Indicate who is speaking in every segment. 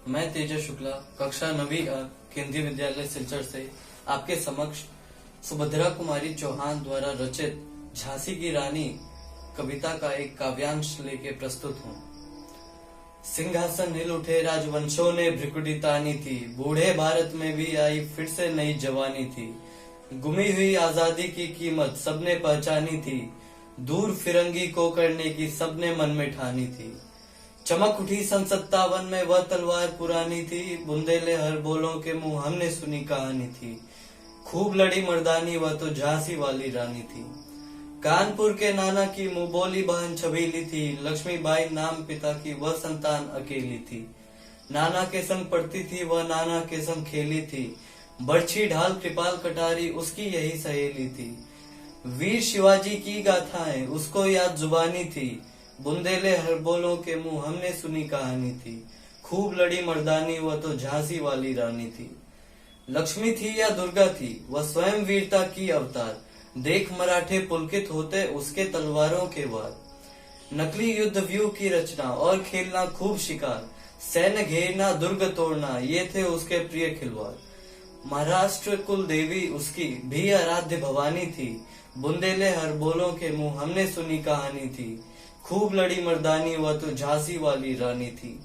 Speaker 1: मैं तेजस शुक्ला कक्षा 9वीं केंद्रीय विद्यालय सिलचर से आपके समक्ष सुभद्रा कुमारी चौहान द्वारा रचित झांसी की रानी कविता का एक काव्यांश लेके प्रस्तुत हूँ। सिंहासन हिल उठे राजवंशों ने भ्रिकुटी तानी थी, बूढ़े भारत में भी आई फिर से नई जवानी थी। गुमी हुई आजादी की कीमत सबने पहचानी थी, दूर फिरंगी को करने की सबने मन में ठानी थी। चमक उठी सन 57 में वह तलवार पुरानी थी, बुंदेले हर बोलों के मुंह हमने सुनी कहानी थी। खूब लड़ी मर्दानी वह तो झांसी वाली रानी थी। कानपुर के नाना की मुंह बोली बहन छबीली थी, लक्ष्मीबाई नाम पिता की वह संतान अकेली थी। नाना के संग पढ़ती थी वह, नाना के संग खेली थी, बर्छी ढाल कृपाल कटारी उसकी यही सहेली थी। वीर शिवाजी की गाथाएं उसको याद जुबानी थी, बुंदेले हर बोलों के मुंह हमने सुनी कहानी थी। खूब लड़ी मर्दानी वह तो झांसी वाली रानी थी। लक्ष्मी थी या दुर्गा थी वह स्वयं वीरता की अवतार, देख मराठे पुलकित होते उसके तलवारों के वार। नकली युद्ध व्यू की रचना और खेलना खूब शिकार, सैन्य घेरना दुर्ग तोड़ना ये थे उसके प्रिय खिलवाड़। महाराष्ट्र कुल देवी उसकी भी आराध्य भवानी थी, बुंदेले हर बोलों के मुंह हमने सुनी कहानी थी। खूब लड़ी मर्दानी वह तो झांसी वाली रानी थी।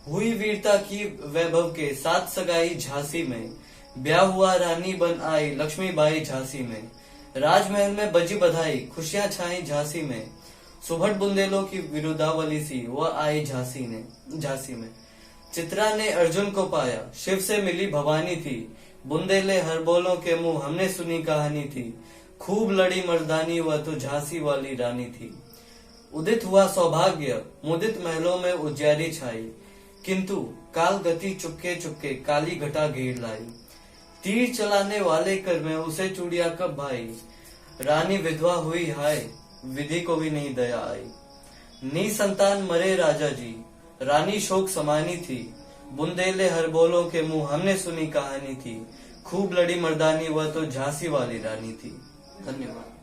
Speaker 1: हुई वीरता की वैभव के साथ सगाई झांसी में, ब्याह हुआ रानी बन आई लक्ष्मीबाई झांसी में। राजमहल में बजी बधाई खुशियां छाई झांसी में, सुभट बुंदेलों की विरुदावली सी वह आई झांसी में। चित्रा ने अर्जुन को पाया शिव से मिली भवानी थी, बुंदेले हर बोलों के मुंह हमने सुनी कहानी थी। खूब लड़ी मर्दानी वह तो झांसी वाली रानी थी। उदित हुआ सौभाग्य मुदित महलों में उजियारी छाई, किंतु काल गति चुपके चुपके काली घटा घेर लाई। तीर चलाने वाले कर में उसे चूड़िया कब भाई, रानी विधवा हुई हाय विधि को भी नहीं दया आई। नी संतान मरे राजा जी रानी शोक समानी थी, बुंदेले हर बोलों के मुंह हमने सुनी कहानी थी। खूब लड़ी मर्दानी वह तो झांसी वाली रानी थी। धन्यवाद।